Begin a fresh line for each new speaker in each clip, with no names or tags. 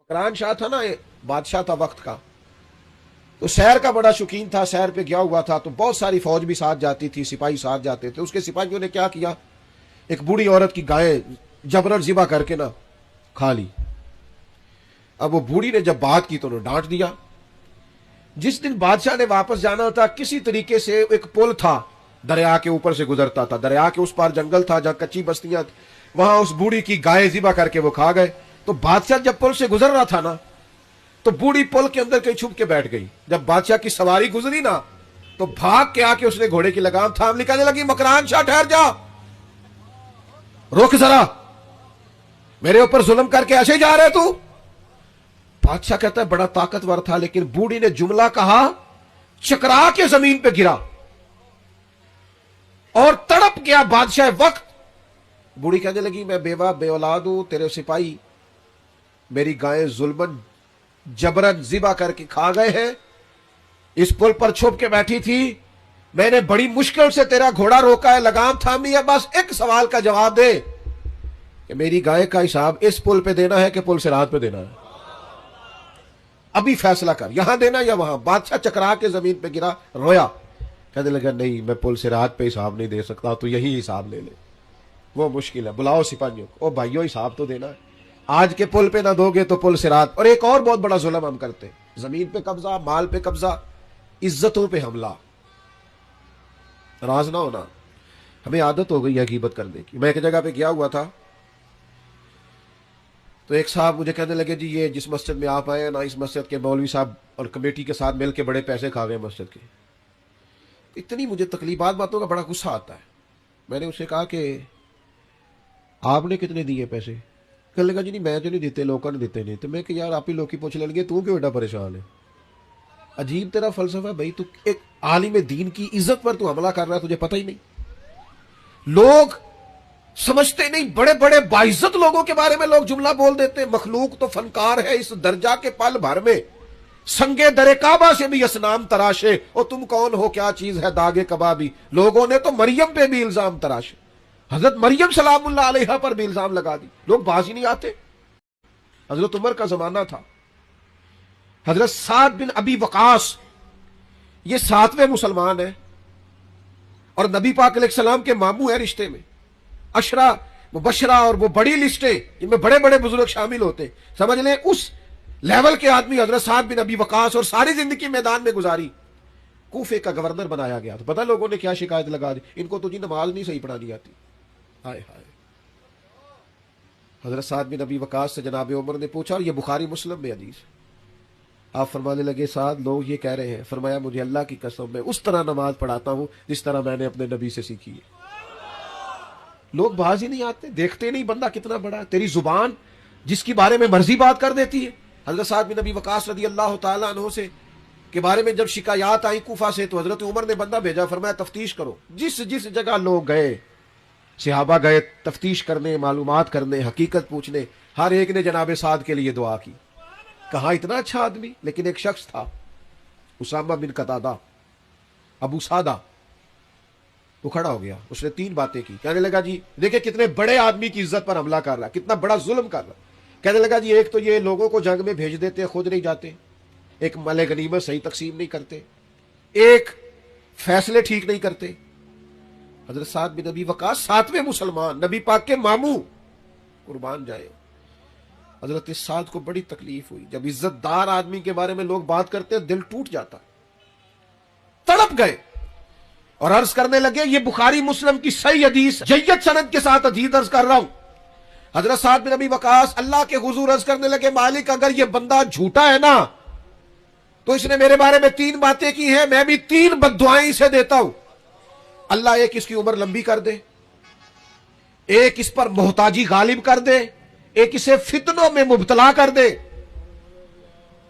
मकरान शाह था ना, बादशाह था वक्त का, तो सैर का बड़ा शौकीन था, सैर पे गया हुआ था, तो बहुत सारी फौज भी साथ जाती थी, सिपाही साथ जाते थे। उसके सिपाहियों ने क्या किया, एक बूढ़ी औरत की गाय जबरन ज़िबा करके ना खा ली। अब वो बूढ़ी ने जब बात की तो उन्हें डांट दिया। जिस दिन बादशाह ने वापस जाना था, किसी तरीके से एक पुल था, दरिया के ऊपर से गुजरता था, दरिया के उस पार जंगल था जहां कच्ची बस्तियां, वहां उस बूढ़ी की गाय ज़िबा करके वो खा गए। तो बादशाह जब पुल से गुजर रहा था ना, तो बूढ़ी पुल के अंदर कहीं छुप के बैठ गई। जब बादशाह की सवारी गुजरी ना, तो भाग के आके उसने घोड़े की लगाम थाम ली, कहने लगी, मकरान शाह ठहर जा, रोक जरा, मेरे ऊपर जुल्म करके ऐसे ही जा रहे तू। बादशाह कहता है बड़ा ताकतवर था, लेकिन बूढ़ी ने जुमला कहा, चकरा के जमीन पे गिरा और तड़प गया बादशाह वक्त। बूढ़ी कहने लगी, मैं बेवा बे औलाद हूं, तेरे सिपाही मेरी गायें जुल्मन जबरन ज़िबा करके खा गए हैं, इस पुल पर छुप के बैठी थी, मैंने बड़ी मुश्किल से तेरा घोड़ा रोका है, लगाम थामी है, बस एक सवाल का जवाब दे कि मेरी गाय का हिसाब इस पुल पे देना है कि पुल से रात पे देना है, अभी फैसला कर, यहां देना या वहां। बादशाह चकरा के जमीन पे गिरा, रोया, कहने लगा, नहीं मैं पुल से रात पे हिसाब नहीं दे सकता, तो यही हिसाब ले ले, वो मुश्किल है, बुलाओ सिपाहियों को, ओ भाइयों हिसाब तो देना है, आज के पुल पे ना दोगे तो पुल से रात। और एक और बहुत बड़ा जुल्म हम करते, जमीन पे कब्जा, माल पे कब्जा, इज्जतों पे हमला। नाराज ना होना, हमें आदत हो गई है गीबत करने की। मैं एक जगह पे गया हुआ था, तो एक साहब मुझे कहने लगे, जी ये जिस मस्जिद में आप आए हैं ना, इस मस्जिद के मौलवी साहब और कमेटी के साथ मिलकर बड़े पैसे खा गए मस्जिद के। इतनी मुझे तकलीफात बातों का बड़ा गुस्सा आता है। मैंने उससे कहा कि आपने कितने दिए पैसे? कहने लगा, जी नहीं मैं तो नहीं देते, लोगों ने देते नहीं। तो मैं कि यार आप ही लोग की पूछ लेंगे, तू क्यों एडा परेशान है? अजीब तेरा फलसफा भाई, तू एक आलिम दीन की इज्जत पर तू हमला कर रहा है, तुझे पता ही नहीं। लोग समझते नहीं, बड़े बड़े बाइज्जत लोगों के बारे में लोग जुमला बोल देते हैं, मखलूक तो फनकार है इस दर्जा के पल भर में, संगे दरे काबा से भी असनाम तराशे, और तुम कौन हो, क्या चीज है दागे कबाबी। लोगों ने तो मरियम पे भी इल्जाम तराशे, हजरत मरियम सलामुल्लाह अलैहा पर भी इल्जाम लगा दी, लोग बाज ही नहीं आते। हजरत उमर का जमाना था, हजरत साद बिन अबी वकास ये 7वें मुसलमान है और नबी पाक अलैहिस्सलाम के मामू है रिश्ते में, अशरा मुबशरा, और वो बड़ी लिस्टें जिनमें बड़े बड़े बुजुर्ग शामिल होते, समझ लें उस लेवल के आदमी हजरत साद बिन अबी वकास, और सारी जिंदगी मैदान में गुजारी। कूफे का गवर्नर बनाया गया, तो पता लोगों ने क्या शिकायत लगा दी, इनको तो जी नमाज नहीं सही पढ़ानी आती। हाय हाय। हजरत साद बिन अबी वकास से जनाब उमर ने पूछा, और ये बुखारी मुस्लिम में हदीस, आप फरमाने लगे, साद लोग ये कह रहे हैं, फरमाया मुझे अल्लाह की कसम मैं उस तरह नमाज पढ़ाता हूं जिस तरह मैंने अपने नबी से सीखी है। लोग बाज ही नहीं आते, देखते नहीं बंदा कितना बड़ा है, तेरी जुबान जिसकी बारे में मर्जी बात कर देती है। हजरत साद बिन अबी वकास रदी अल्लाह तआला अन्हु से के बारे में जब शिकायत आई कूफा से, तो हजरत उमर ने बंदा भेजा, फरमाया तफ्तीश करो, जिस जिस जगह लोग गए, सहाबा गए तफ्तीश करने, मालूमात करने, हकीकत पूछने, हर एक ने जनाब साद के लिए दुआ की। कहा इतना अच्छा आदमी, लेकिन एक शख्स था उसामा बिन कतादा, अबू सादा, वो खड़ा हो गया, उसने 3 बातें की। कहने लगा, जी देखिए कितने बड़े आदमी की इज्जत पर हमला कर रहा, कितना बड़ा जुल्म कर रहा। कहने लगा, जी एक तो ये लोगों को जंग में भेज देते, खुद नहीं जाते, एक माले गनीमत सही तकसीम नहीं करते, एक फैसले ठीक नहीं करते। हजरत साद बिन अबी वकास 7वें मुसलमान, नबी पाक के मामू, कुर्बान जाए। हजरत साद को बड़ी तकलीफ हुई, जब इज्जतदार आदमी के बारे में लोग बात करते हैं दिल टूट जाता, तड़प गए और अर्ज करने लगे, ये बुखारी मुस्लिम की सही हदीस, जय्यद सनद के साथ हदीस अर्ज कर रहा हूं। हजरत साद बिन अबी वकास अल्लाह के हुजूर अर्ज करने लगे, मालिक अगर ये बंदा झूठा है ना, तो इसने मेरे बारे में 3 बातें की हैं, मैं भी 3 बद्दुआएं इसे देता हूं। अल्लाह एक इसकी उम्र लंबी कर दे, एक इस पर मोहताजी गालिब कर दे, एक इसे फितनों में मुब्तला कर दे।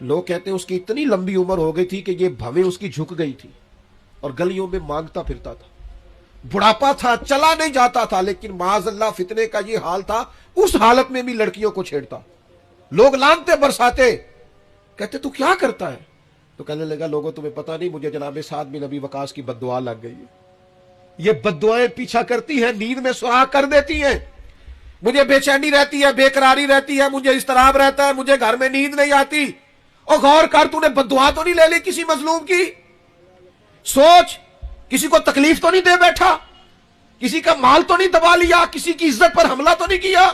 लोग कहते हैं उसकी इतनी लंबी उम्र हो गई थी कि ये भवें उसकी झुक गई थी और गलियों में मांगता फिरता था, बुढ़ापा था, चला नहीं जाता था, लेकिन माज़अल्लाह फितने का ये हाल था, उस हालत में भी लड़कियों को छेड़ता। लोग लानते बरसाते, कहते तू क्या करता है? तो कहने लगा, लोगों तुम्हें पता नहीं, मुझे जनाब साद बिन अबी वकास की बद्दुआ लग गई है, ये बद्दुआएं पीछा करती हैं, नींद में सुराग कर देती हैं। مجھے بے چینی رہتی ہے، بے قراری رہتی ہے، مجھے اضطراب رہتا ہے، مجھے گھر میں نیند نہیں آتی. اور غور کر، تو نے بددعا تو نہیں لے لی کسی مظلوم کی؟ سوچ، کسی کو تکلیف تو نہیں دے بیٹھا، کسی کا مال تو نہیں دبا لیا، کسی کی عزت پر حملہ تو نہیں کیا؟